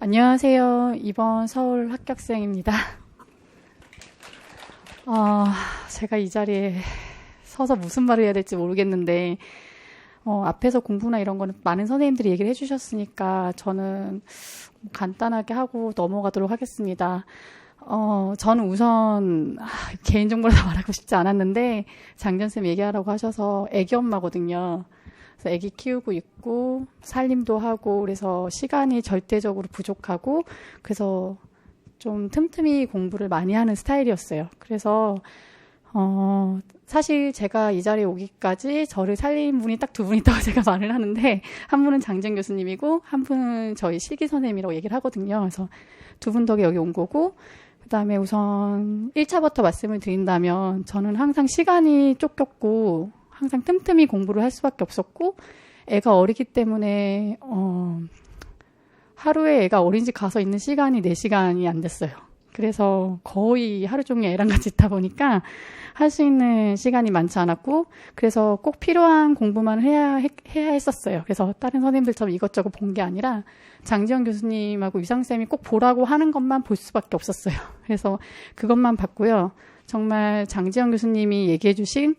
안녕하세요. 이번 서울 합격생입니다. 제가 이 자리에 서서 무슨 말을 해야 될지 모르겠는데, 앞에서 공부나 이런 거는 많은 선생님들이 얘기를 해주셨으니까 저는 간단하게 하고 넘어가도록 하겠습니다. 저는 우선 개인정보를 다 말하고 싶지 않았는데 장전쌤 얘기하라고 하셔서 애기 엄마거든요. 그래서 애기 키우고 있고 살림도 하고 그래서 시간이 절대적으로 부족하고 그래서 좀 틈틈이 공부를 많이 하는 스타일이었어요. 그래서 사실 제가 이 자리에 오기까지 저를 살린 분이 딱 두 분 있다고 제가 말을 하는데 한 분은 장정 교수님이고 한 분은 저희 실기 선생님이라고 얘기를 하거든요. 그래서 두 분 덕에 여기 온 거고 그다음에 우선 1차부터 말씀을 드린다면 저는 항상 시간이 쫓겼고 항상 틈틈이 공부를 할 수밖에 없었고 애가 어리기 때문에 하루에 애가 어린이집 가서 있는 시간이 4시간이 안 됐어요. 그래서 거의 하루 종일 애랑 같이 있다 보니까 할 수 있는 시간이 많지 않았고 그래서 꼭 필요한 공부만 해야 했었어요. 그래서 다른 선생님들처럼 이것저것 본 게 아니라 장지영 교수님하고 유상쌤이 꼭 보라고 하는 것만 볼 수밖에 없었어요. 그래서 그것만 봤고요. 정말 장지영 교수님이 얘기해 주신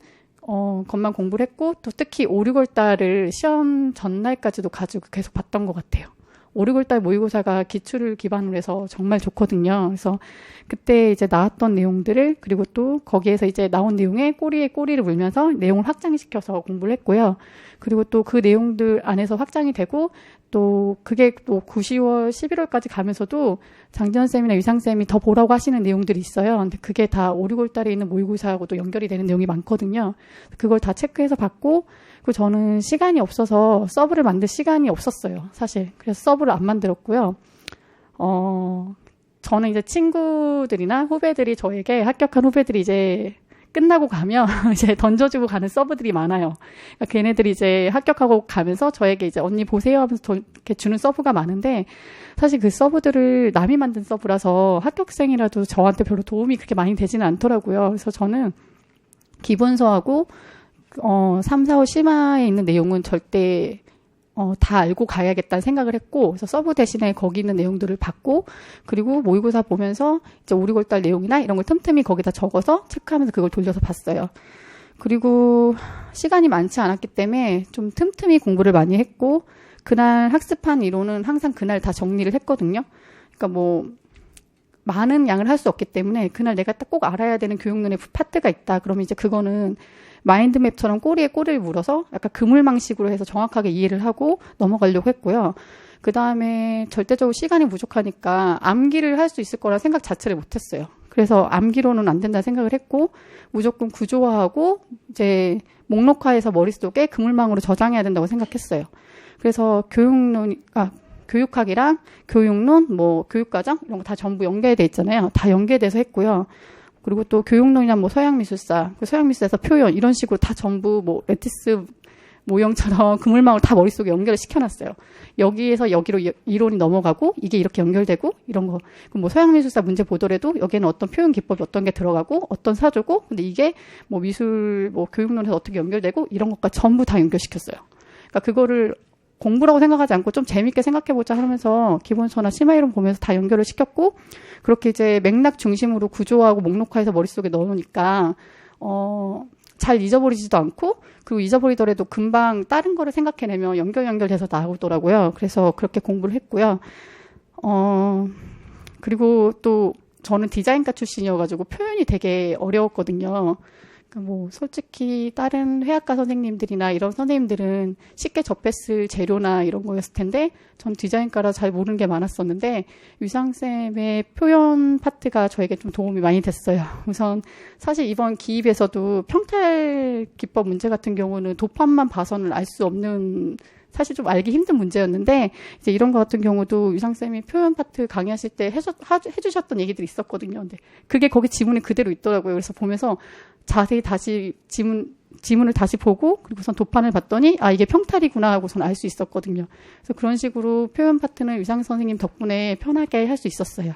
것만 공부를 했고 또 특히 5, 6월 달을 시험 전날까지도 가지고 계속 봤던 것 같아요. 5, 6월 달 모의고사가 기출을 기반으로 해서 정말 좋거든요. 그래서 그때 이제 나왔던 내용들을 그리고 또 거기에서 이제 나온 내용에 꼬리에 꼬리를 물면서 내용을 확장시켜서 공부를 했고요. 그리고 또 그 내용들 안에서 확장이 되고 또 그게 또 9, 10월, 11월까지 가면서도 장지연쌤이나 유상쌤이 더 보라고 하시는 내용들이 있어요. 근데 그게 다 5, 6월 달에 있는 모의고사하고도 연결이 되는 내용이 많거든요. 그걸 다 체크해서 봤고 그리고 저는 시간이 없어서 서브를 만들 시간이 없었어요. 사실. 그래서 서브를 안 만들었고요. 저는 이제 친구들이나 후배들이 저에게 합격한 후배들이 이제 끝나고 가면 이제 던져주고 가는 서브들이 많아요. 그러니까 걔네들이 이제 합격하고 가면서 저에게 이제 언니 보세요 하면서 이렇게 주는 서브가 많은데 사실 그 서브들을 남이 만든 서브라서 합격생이라도 저한테 별로 도움이 그렇게 많이 되지는 않더라고요. 그래서 저는 기본서하고 3, 4, 5 심화에 있는 내용은 절대 다 알고 가야겠다는 생각을 했고 그래서 서브 대신에 거기 있는 내용들을 봤고 그리고 모의고사 보면서 이제 5, 6월 달 내용이나 이런 걸 틈틈이 거기다 적어서 체크하면서 그걸 돌려서 봤어요. 그리고 시간이 많지 않았기 때문에 좀 틈틈이 공부를 많이 했고 그날 학습한 이론은 항상 그날 다 정리를 했거든요. 그러니까 뭐 많은 양을 할 수 없기 때문에 그날 내가 딱 꼭 알아야 되는 교육론의 파트가 있다. 그러면 이제 그거는 마인드맵처럼 꼬리에 꼬리를 물어서 약간 그물망식으로 해서 정확하게 이해를 하고 넘어가려고 했고요. 그 다음에 절대적으로 시간이 부족하니까 암기를 할 수 있을 거라 생각 자체를 못했어요. 그래서 암기로는 안 된다 생각을 했고 무조건 구조화하고 이제 목록화해서 머릿속에 그물망으로 저장해야 된다고 생각했어요. 그래서 교육학이랑 교육론, 뭐 교육과정 이런 거 다 전부 연계돼 있잖아요. 다 연계돼서 했고요. 그리고 또 교육론이나 뭐 서양미술사, 그 서양미술사에서 표현 이런 식으로 다 전부 뭐 레티스 모형처럼 그물망을 다 머릿속에 연결을 시켜놨어요. 여기에서 여기로 이론이 넘어가고 이게 이렇게 연결되고 이런 거. 뭐 서양미술사 문제 보더라도 여기에는 어떤 표현 기법이 어떤 게 들어가고 어떤 사조고 근데 이게 뭐 미술 뭐 교육론에서 어떻게 연결되고 이런 것까지 전부 다 연결시켰어요. 그러니까 그거를 공부라고 생각하지 않고 좀 재밌게 생각해보자 하면서 기본서나 심화이론 보면서 다 연결을 시켰고 그렇게 이제 맥락 중심으로 구조하고 목록화해서 머릿속에 넣어놓으니까 잘 잊어버리지도 않고 그리고 잊어버리더라도 금방 다른 거를 생각해내면 연결돼서 나오더라고요. 그래서 그렇게 공부를 했고요. 그리고 또 저는 디자인과 출신이어가지고 표현이 되게 어려웠거든요. 뭐 솔직히 다른 회화과 선생님들이나 이런 선생님들은 쉽게 접했을 재료나 이런 거였을 텐데 전 디자인과라 잘 모르는 게 많았었는데 유상쌤의 표현 파트가 저에게 좀 도움이 많이 됐어요. 우선 사실 이번 기입에서도 평탈 기법 문제 같은 경우는 도판만 봐서는 알 수 없는 사실 좀 알기 힘든 문제였는데 이제 이런 거 같은 경우도 유상쌤이 표현 파트 강의하실 때 해주셨던 얘기들이 있었거든요. 근데 그게 거기 지문에 그대로 있더라고요. 그래서 보면서 자세히 다시 지문을 다시 보고 그리고선 도판을 봤더니 아 이게 평탈이구나 하고선 알 수 있었거든요. 그래서 그런 식으로 표현 파트는 유상 선생님 덕분에 편하게 할 수 있었어요.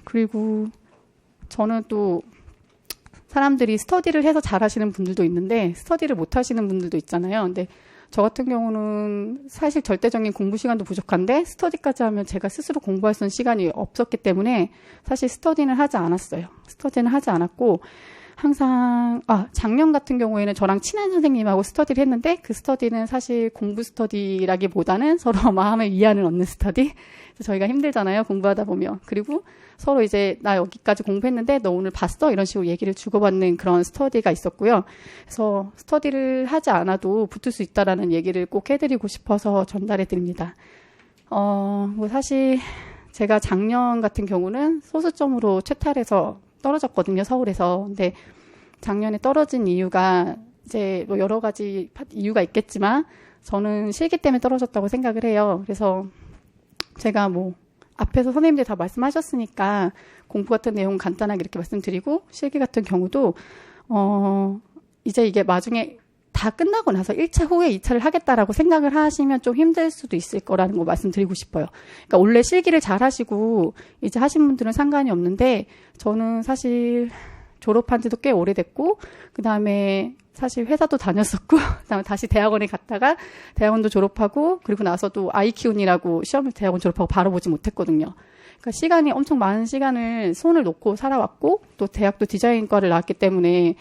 그리고 저는 또 사람들이 스터디를 해서 잘하시는 분들도 있는데 스터디를 못 하시는 분들도 있잖아요. 근데 저 같은 경우는 사실 절대적인 공부 시간도 부족한데 스터디까지 하면 제가 스스로 공부할 수 있는 시간이 없었기 때문에 사실 스터디는 하지 않았어요. 스터디는 하지 않았고 항상 작년 같은 경우에는 저랑 친한 선생님하고 스터디를 했는데 그 스터디는 사실 공부 스터디라기보다는 서로 마음의 위안을 얻는 스터디. 저희가 힘들잖아요, 공부하다 보면. 그리고 서로 이제 나 여기까지 공부했는데 너 오늘 봤어? 이런 식으로 얘기를 주고받는 그런 스터디가 있었고요. 그래서 스터디를 하지 않아도 붙을 수 있다라는 얘기를 꼭 해드리고 싶어서 전달해 드립니다. 뭐 사실 제가 작년 같은 경우는 소수점으로 최탈해서 떨어졌거든요, 서울에서. 근데 작년에 떨어진 이유가 이제 뭐 여러 가지 이유가 있겠지만 저는 실기 때문에 떨어졌다고 생각을 해요. 그래서 제가 뭐 앞에서 선생님들 다 말씀하셨으니까 공부 같은 내용 간단하게 이렇게 말씀드리고 실기 같은 경우도 이제 이게 나중에 다 끝나고 나서 1차 후에 2차를 하겠다라고 생각을 하시면 좀 힘들 수도 있을 거라는 거 말씀드리고 싶어요. 그러니까 원래 실기를 잘 하시고 이제 하신 분들은 상관이 없는데 저는 사실 졸업한 지도 꽤 오래됐고 그다음에 사실 회사도 다녔었고 그다음에 다시 대학원에 갔다가 대학원도 졸업하고 그리고 나서도 아이 키우느라고 시험을 대학원 졸업하고 바로 보지 못했거든요. 그러니까 시간이 엄청 많은 시간을 손을 놓고 살아왔고 또 대학도 디자인과를 나왔기 때문에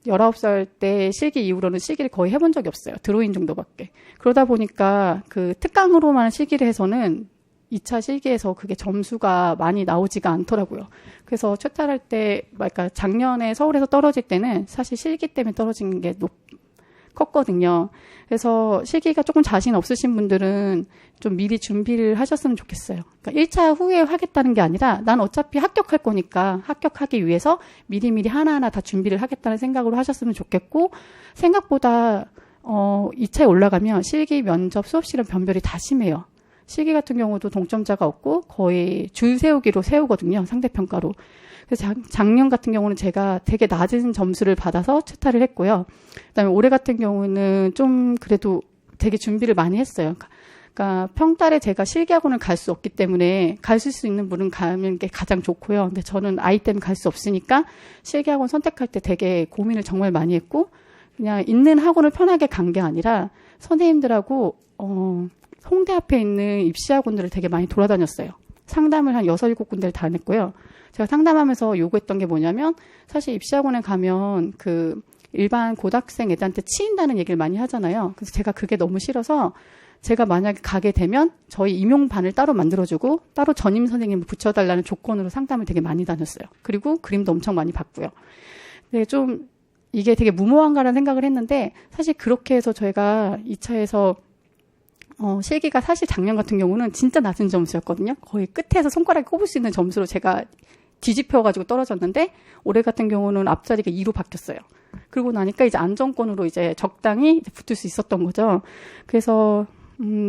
19살 때 실기 이후로는 실기를 거의 해본 적이 없어요. 드로잉 정도밖에. 그러다 보니까 그 특강으로만 실기를 해서는 2차 실기에서 그게 점수가 많이 나오지가 않더라고요. 그래서 최탈할 때, 그러니까 작년에 서울에서 떨어질 때는 사실 실기 때문에 떨어진 게 컸거든요. 그래서 실기가 조금 자신 없으신 분들은 좀 미리 준비를 하셨으면 좋겠어요. 그러니까 1차 후에 하겠다는 게 아니라 난 어차피 합격할 거니까 합격하기 위해서 미리미리 하나하나 다 준비를 하겠다는 생각으로 하셨으면 좋겠고 생각보다 2차에 올라가면 실기, 면접, 수업 시간 변별이 다 심해요. 실기 같은 경우도 동점자가 없고 거의 줄 세우기로 세우거든요. 상대평가로. 그래서 작년 같은 경우는 제가 되게 낮은 점수를 받아서 최탈을 했고요. 그다음에 올해 같은 경우는 좀 그래도 되게 준비를 많이 했어요. 그러니까 평달에 제가 실기학원을 갈 수 없기 때문에 가실 수 있는 분은 가는 게 가장 좋고요. 근데 저는 아이 때문에 갈 수 없으니까 실기학원 선택할 때 되게 고민을 정말 많이 했고 그냥 있는 학원을 편하게 간 게 아니라 선생님들하고 홍대 앞에 있는 입시학원들을 되게 많이 돌아다녔어요. 상담을 한 6, 7군데를 다 했고요. 제가 상담하면서 요구했던 게 뭐냐면 사실 입시학원에 가면 그 일반 고등학생 애들한테 치인다는 얘기를 많이 하잖아요. 그래서 제가 그게 너무 싫어서 제가 만약에 가게 되면 저희 임용반을 따로 만들어주고 따로 전임 선생님을 붙여달라는 조건으로 상담을 되게 많이 다녔어요. 그리고 그림도 엄청 많이 봤고요. 근데 좀 이게 되게 무모한가라는 생각을 했는데 사실 그렇게 해서 저희가 2차에서 실기가 사실 작년 같은 경우는 진짜 낮은 점수였거든요. 거의 끝에서 손가락에 꼽을 수 있는 점수로 제가 뒤집혀가지고 떨어졌는데 올해 같은 경우는 앞자리가 2로 바뀌었어요. 그러고 나니까 이제 안정권으로 이제 적당히 붙을 수 있었던 거죠. 그래서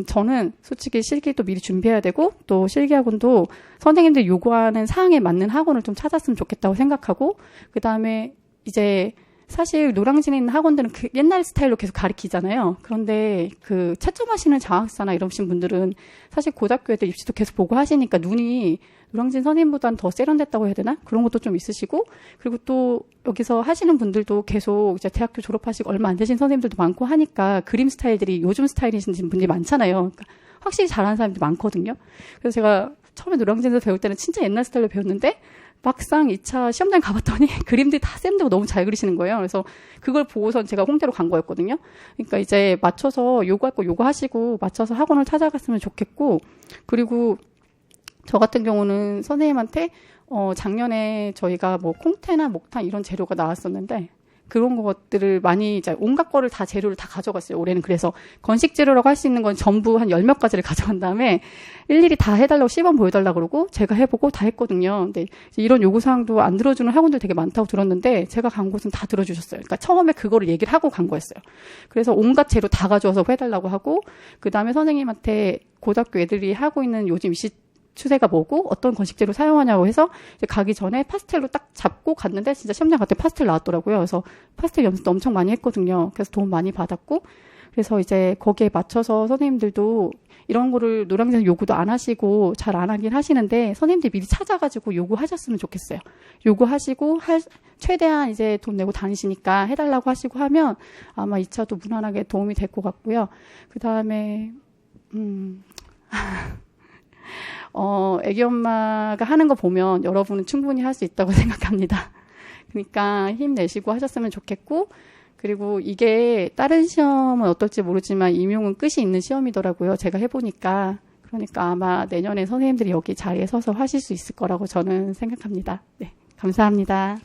저는 솔직히 실기도 미리 준비해야 되고 또 실기학원도 선생님들 요구하는 사항에 맞는 학원을 좀 찾았으면 좋겠다고 생각하고 그다음에 이제 사실 노량진에 있는 학원들은 그 옛날 스타일로 계속 가르치잖아요. 그런데 그 채점하시는 장학사나 이러신 분들은 사실 고등학교 애들 입시도 계속 보고 하시니까 눈이 노량진 선생님보다는 더 세련됐다고 해야 되나? 그런 것도 좀 있으시고 그리고 또 여기서 하시는 분들도 계속 이제 대학교 졸업하시고 얼마 안 되신 선생님들도 많고 하니까 그림 스타일들이 요즘 스타일이신 분들이 많잖아요. 그러니까 확실히 잘하는 사람들이 많거든요. 그래서 제가 처음에 노량진에서 배울 때는 진짜 옛날 스타일로 배웠는데 막상 2차 시험장 가봤더니 그림들이 다 쌤들고 너무 잘 그리시는 거예요. 그래서 그걸 보고선 제가 홍대로 간 거였거든요. 그러니까 이제 맞춰서 요구할 거 요구하시고 맞춰서 학원을 찾아갔으면 좋겠고 그리고 저 같은 경우는 선생님한테 작년에 저희가 뭐 콩테나 목탄 이런 재료가 나왔었는데 그런 것들을 많이 이제 온갖 거를 다 재료를 다 가져갔어요. 올해는 그래서 건식 재료라고 할 수 있는 건 전부 한 10몇 가지를 가져간 다음에 일일이 다 해달라고 시범 보여달라고 그러고 제가 해보고 다 했거든요. 근데 이런 요구사항도 안 들어주는 학원들 되게 많다고 들었는데 제가 간 곳은 다 들어주셨어요. 그러니까 처음에 그거를 얘기를 하고 간 거였어요. 그래서 온갖 재료 다 가져와서 해달라고 하고 그 다음에 선생님한테 고등학교 애들이 하고 있는 요즘 입시 추세가 뭐고 어떤 건식재료 사용하냐고 해서 이제 가기 전에 파스텔로 딱 잡고 갔는데 진짜 시험장 갔더니 파스텔 나왔더라고요. 그래서 파스텔 연습도 엄청 많이 했거든요. 그래서 도움 많이 받았고 그래서 이제 거기에 맞춰서 선생님들도 이런 거를 노량진에서 요구도 안 하시고 잘 안 하긴 하시는데 선생님들 미리 찾아가지고 요구하셨으면 좋겠어요. 요구하시고 최대한 이제 돈 내고 다니시니까 해달라고 하시고 하면 아마 2차도 무난하게 도움이 될 것 같고요. 그 다음에 애기 엄마가 하는 거 보면 여러분은 충분히 할 수 있다고 생각합니다. 그러니까 힘내시고 하셨으면 좋겠고, 그리고 이게 다른 시험은 어떨지 모르지만 임용은 끝이 있는 시험이더라고요. 제가 해보니까. 그러니까 아마 내년에 선생님들이 여기 자리에 서서 하실 수 있을 거라고 저는 생각합니다. 네, 감사합니다.